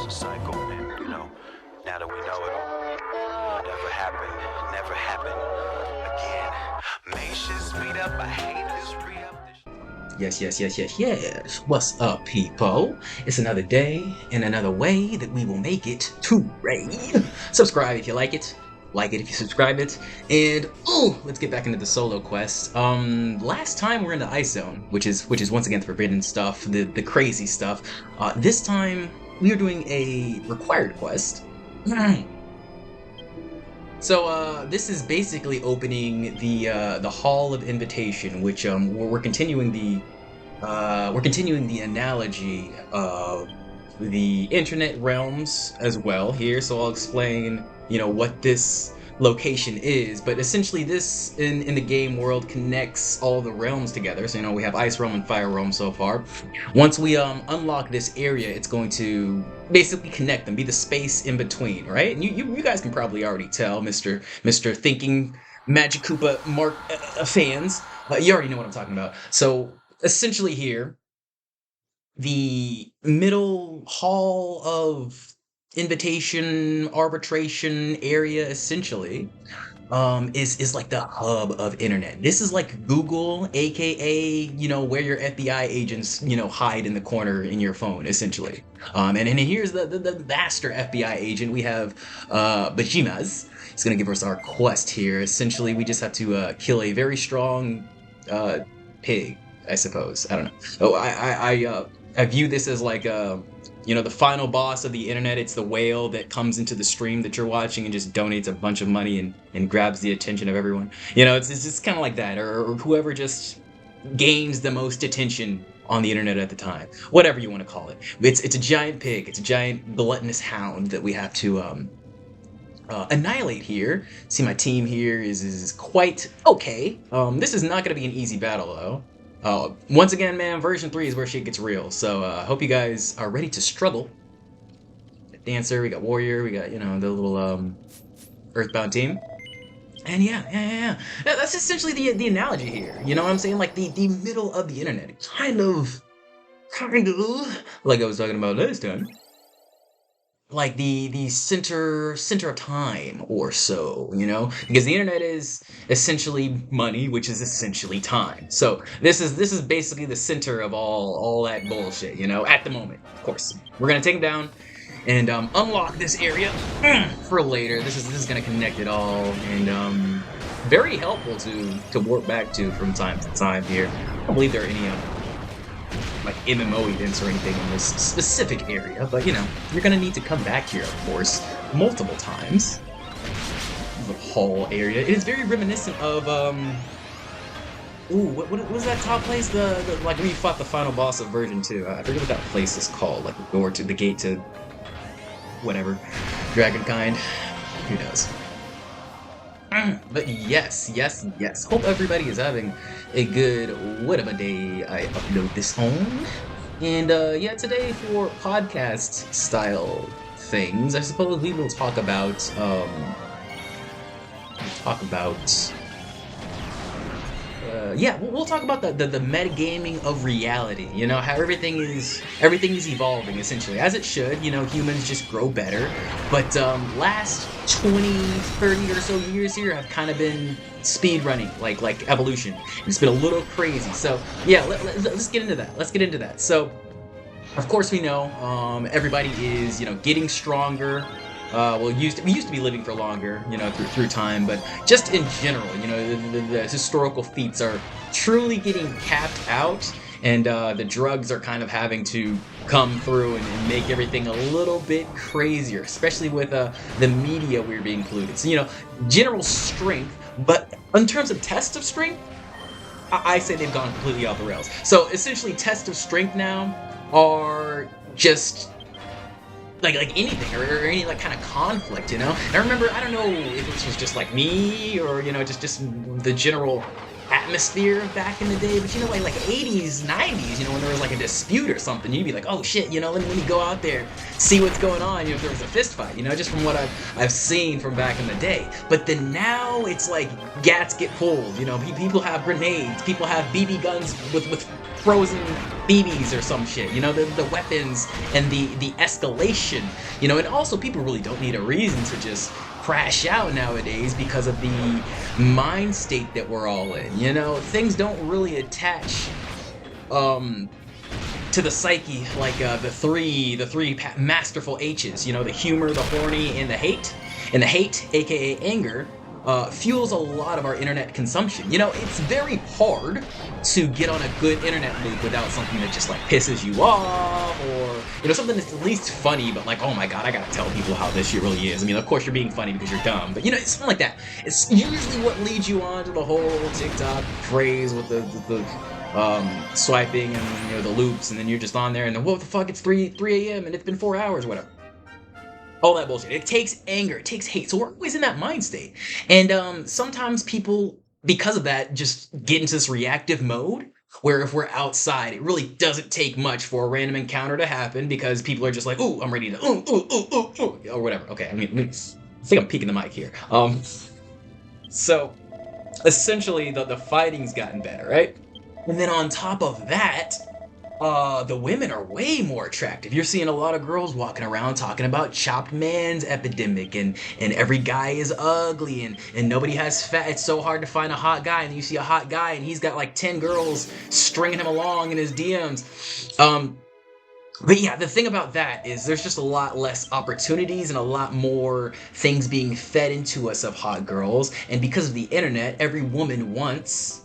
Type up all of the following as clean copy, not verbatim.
a cycle, and now that we know it'll never happen again. Make speed up. I hate this re-up. Yes. What's up, people? It's another day and another way that we will make it to raid. Subscribe if you like it. Like it if you subscribe it. And let's get back into the solo quest. Last time we're in the ice zone, which is once again the forbidden stuff, the crazy stuff. This time we are doing a required quest. So this is basically opening the Hall of Invitation, which we're continuing the analogy of the internet realms as well here. So I'll explain what this location is, but essentially this in the game world connects all the realms together. So we have Ice Realm and Fire Realm so far. Once we unlock this area, it's going to basically connect them, be the space in between, right? And you guys can probably already tell, Mr. Thinking Magic Koopa Mark fans, you already know what I'm talking about. So essentially here, the middle hall of invitation arbitration area essentially is like the hub of internet. This is like Google, aka where your FBI agents hide in the corner in your phone essentially. And here's the master FBI agent. We have Bajimas. He's gonna give us our quest here. Essentially we just have to kill a very strong pig, I suppose. I don't know. I view this as like the final boss of the internet. It's the whale that comes into the stream that you're watching and just donates a bunch of money and grabs the attention of everyone. It's just kind of like that, or whoever just gains the most attention on the internet at the time, whatever you want to call it. It's a giant pig. It's a giant gluttonous hound that we have to annihilate here. See, my team here is quite okay. This is not going to be an easy battle though. Once again, man, version 3 is where shit gets real. So I hope you guys are ready to struggle. We got Dancer, we got Warrior, we got the little Earthbound team. And yeah. That's essentially the analogy here. You know what I'm saying? Like the middle of the internet. Kind of like I was talking about last time. Like the center of time or so, because the internet is essentially money, which is essentially time. So this is basically the center of all that bullshit, at the moment. Of course, we're gonna take them down and unlock this area for later. This is gonna connect it all, and very helpful to warp back to from time to time here. I don't believe there are any like MMO events or anything in this specific area, but you're gonna need to come back here, of course, multiple times. The hall area. It is very reminiscent of what was that top place? The like when you fought the final boss of version 2. I forget what that place is called, like the door to the gate to whatever. Dragonkind. Who knows? But yes. Hope everybody is having a good whatever day I upload this on. And today for podcast style things, I suppose we will talk about we'll talk about the metagaming of reality. How everything is evolving essentially, as it should. Humans just grow better. But last 20, 30 or so years here have kind of been speed running, like evolution. It's been a little crazy. So yeah, let's get into that. So of course we know everybody is getting stronger. We used to be living for longer, through time, but just in general, the historical feats are truly getting capped out, and the drugs are kind of having to come through and make everything a little bit crazier, especially with the media we're being included. So, general strength, but in terms of test of strength, I say they've gone completely off the rails. So essentially, tests of strength now are just like anything or any like kind of conflict, And I remember, I don't know if this was just like me or just the general atmosphere back in the day, but you know, like 80s, 90s, you know, when there was like a dispute or something, you'd be like, oh shit, you know, let me go out there, see what's going on, you know, if there was a fist fight, you know, just from what I've seen from back in the day. But then now it's like gats get pulled, you know, people have grenades, people have BB guns with frozen BBs or some shit, you know, the weapons and the escalation, you know, and also people really don't need a reason to just crash out nowadays because of the mind state that we're all in, you know, things don't really attach to the psyche like the three masterful H's, you know, the humor, the horny, and the hate. And the hate, aka anger, fuels a lot of our internet consumption. You know, it's very hard to get on a good internet loop without something that just like pisses you off, or you know, something that's at least funny, but like, oh my god, I gotta tell people how this shit really is. I mean, of course you're being funny because you're dumb, but you know, it's something like that. It's usually what leads you on to the whole TikTok phrase with the swiping and you know the loops, and then you're just on there and what the fuck, it's 3 a.m. and it's been 4 hours, whatever. All that bullshit. It takes anger, it takes hate. So we're always in that mind state. And sometimes people, because of that, just get into this reactive mode where if we're outside, it really doesn't take much for a random encounter to happen because people are just like, ooh, I'm ready to, or whatever. Okay, I think I'm peeking the mic here. So essentially the fighting's gotten better, right? And then on top of that, the women are way more attractive. You're seeing a lot of girls walking around talking about chopped man's epidemic, and every guy is ugly, and nobody has fat. It's so hard to find a hot guy, and you see a hot guy and he's got like 10 girls stringing him along in his DMs. But yeah, the thing about that is there's just a lot less opportunities and a lot more things being fed into us of hot girls, and because of the internet, every woman wants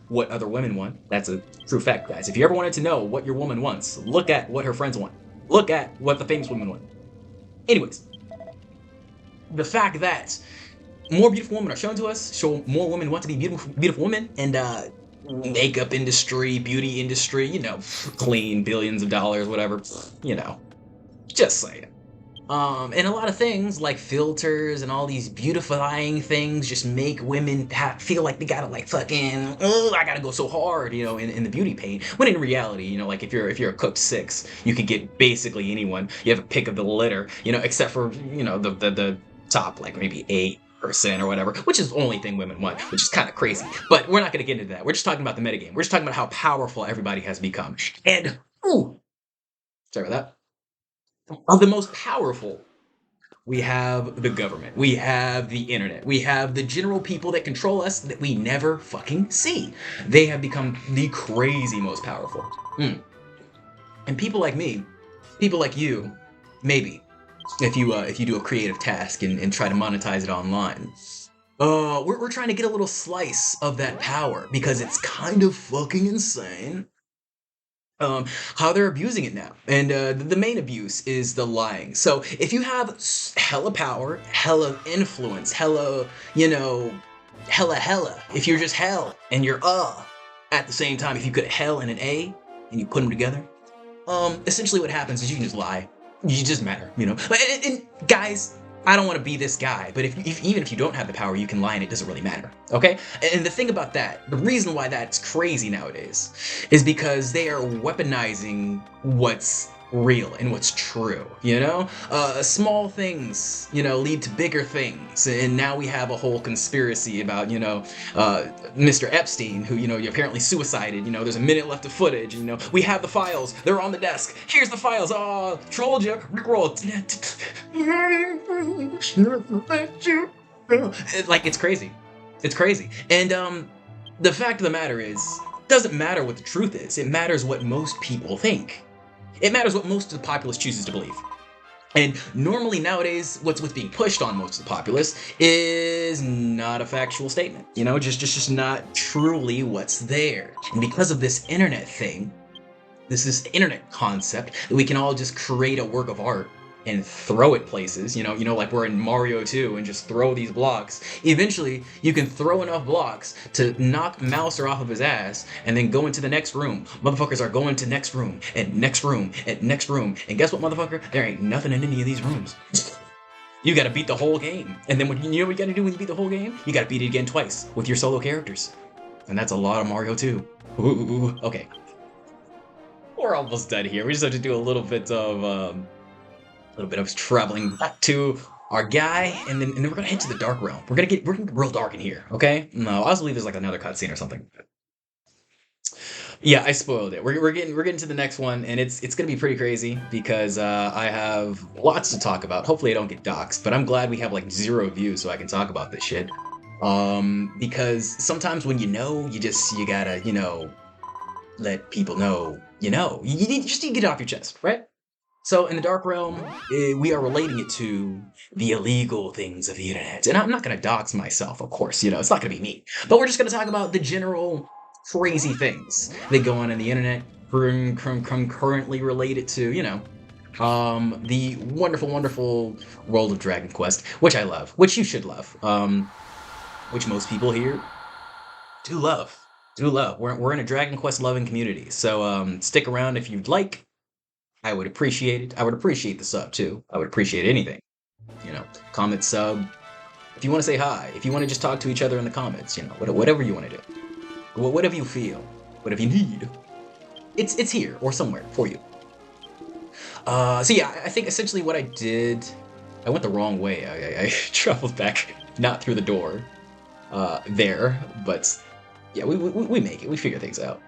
what other women want. That's a true fact, guys. If you ever wanted to know what your woman wants, look at what her friends want. Look at what the famous women want. Anyways, the fact that more beautiful women are shown to us, show more women want to be beautiful women, and makeup industry, beauty industry, you know, clean billions of dollars, whatever, you know, just saying. And a lot of things like filters and all these beautifying things just make women feel like they gotta like fucking, oh, I gotta go so hard, you know, in the beauty pain. When in reality, you know, like if you're a cooked 6, you could get basically anyone. You have a pick of the litter, you know, except for, you know, the top like maybe 8% or whatever, which is the only thing women want, which is kind of crazy. But we're not gonna get into that. We're just talking about the metagame. We're just talking about how powerful everybody has become. And sorry about that. Of the most powerful, we have the government, we have the internet, we have the general people that control us that we never fucking see. They have become the crazy most powerful. And people like me, people like you, maybe, if you do a creative task and try to monetize it online, we're trying to get a little slice of that power because it's kind of fucking insane. How they're abusing it now. And the main abuse is the lying. So if you have hella power, hella influence, hella, you know, hella, if you're just hell and you're at the same time, if you put hell and an A and you put them together, essentially what happens is you can just lie. You just matter, you know. And guys, I don't want to be this guy, but even if you don't have the power, you can lie and it doesn't really matter, okay? And the thing about that, the reason why that's crazy nowadays is because they are weaponizing what's real and what's true, you know? Small things, you know, lead to bigger things, and now we have a whole conspiracy about, you know, Mr. Epstein, who, you know, apparently suicided, you know, there's a minute left of footage, you know, we have the files, they're on the desk, here's the files, trolled you, rickroll. Like, it's crazy. It's crazy. And, the fact of the matter is, it doesn't matter what the truth is, it matters what most people think. It matters what most of the populace chooses to believe. And normally nowadays, what's being pushed on most of the populace is not a factual statement. You know, just not truly what's there. And because of this internet thing, this internet concept, that we can all just create a work of art and throw it places, you know, like we're in Mario 2 and just throw these blocks. Eventually, you can throw enough blocks to knock Mouser off of his ass and then go into the next room. Motherfuckers are going to next room and next room and next room. And guess what, motherfucker? There ain't nothing in any of these rooms. You gotta beat the whole game. And then you know what you gotta do when you beat the whole game? You gotta beat it again twice with your solo characters. And that's a lot of Mario 2. Ooh, okay. We're almost done here. We just have to do a little bit of traveling back to our guy, and then we're gonna head to the Dark Realm. We're gonna get real dark in here, okay? No, I also believe there's like another cutscene or something. Yeah, I spoiled it. We're getting to the next one, and it's gonna be pretty crazy because I have lots to talk about. Hopefully, I don't get doxxed, but I'm glad we have like 0 views so I can talk about this shit. Because sometimes when you gotta let people know you know. You need to get it off your chest, right? So in the Dark Realm, we are relating it to the illegal things of the internet, and I'm not gonna dox myself, of course. It's not gonna be me, but we're just gonna talk about the general crazy things that go on in the internet, currently related to, the wonderful world of Dragon Quest, which I love, which you should love, which most people here do love. We're in a Dragon Quest loving community, so stick around if you'd like. I would appreciate it. I would appreciate the sub too. I would appreciate anything. Comment, sub. If you want to say hi, if you want to just talk to each other in the comments, whatever you want to do. Whatever you feel, whatever you need, it's here or somewhere for you. So yeah, I think essentially what I did, I went the wrong way. I traveled back not through the door there, but yeah, we make it. We figure things out.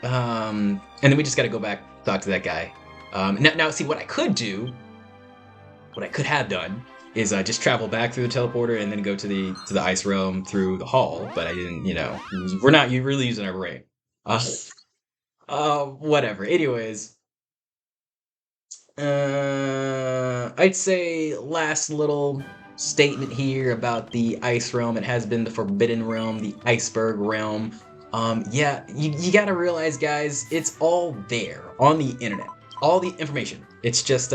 And then we just got to go back, talk to that guy. Now, see, what I could have done is just travel back through the teleporter and then go to the ice realm through the hall, but I didn't. We're not really using our brain. Whatever. Anyways, I'd say last little statement here about the ice realm. It has been the forbidden realm, the iceberg realm. Yeah, you gotta realize, guys, it's all there on the internet. All the information. It's just,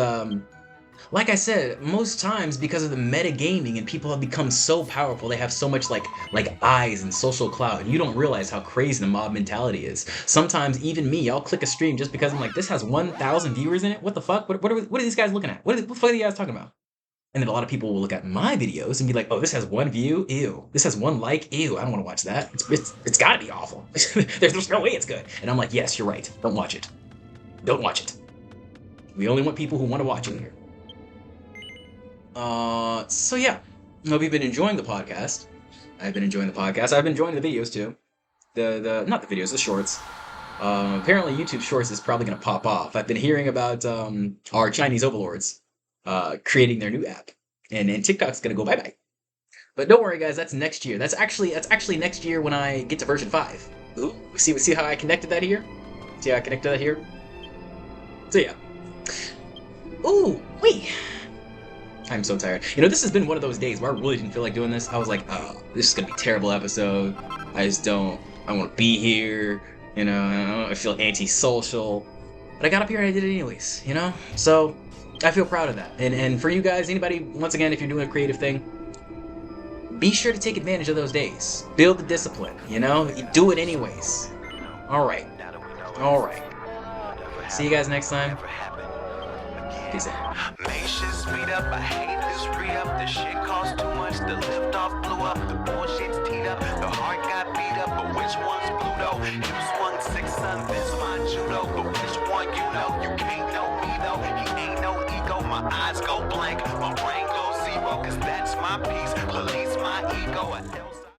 like I said, most times because of the metagaming and people have become so powerful, they have so much like eyes and social clout, and you don't realize how crazy the mob mentality is. Sometimes even me, I'll click a stream just because I'm like, this has 1,000 viewers in it? What the fuck? What are these guys looking at? What the fuck are you guys talking about? And then a lot of people will look at my videos and be like, oh, this has 1 view? Ew. This has 1 like? Ew, I don't want to watch that. It's gotta be awful. There's no way it's good. And I'm like, yes, you're right. Don't watch it. Don't watch it. We only want people who want to watch it here. So yeah. I hope you've been enjoying the podcast. I've been enjoying the podcast. I've been enjoying the videos too. Not the videos, the shorts. Apparently YouTube Shorts is probably gonna pop off. I've been hearing about our Chinese overlords creating their new app. And TikTok's gonna go bye-bye. But don't worry guys, that's next year. That's actually next year when I get to version 5. Ooh, see how I connected that here? See how I connected that here? So yeah. Ooh, wait. I'm so tired. This has been one of those days where I really didn't feel like doing this. I was like, oh, this is gonna be a terrible episode. I want to be here. I feel antisocial. But I got up here and I did it anyways, So, I feel proud of that. And for you guys, anybody, once again, if you're doing a creative thing, be sure to take advantage of those days. Build the discipline, You do it anyways. Alright. See you guys next time. Peace out. Nation speed up, I hate this re-up. The shit costs too much, the lift off blew up. The bullshit's teed up, the heart got beat up. But which one's Pluto? You swung 6 on this my judo. But which one you know? You can't know me though. He ain't no ego. My eyes go blank, my brain goes zero. Cause that's my piece, police my ego.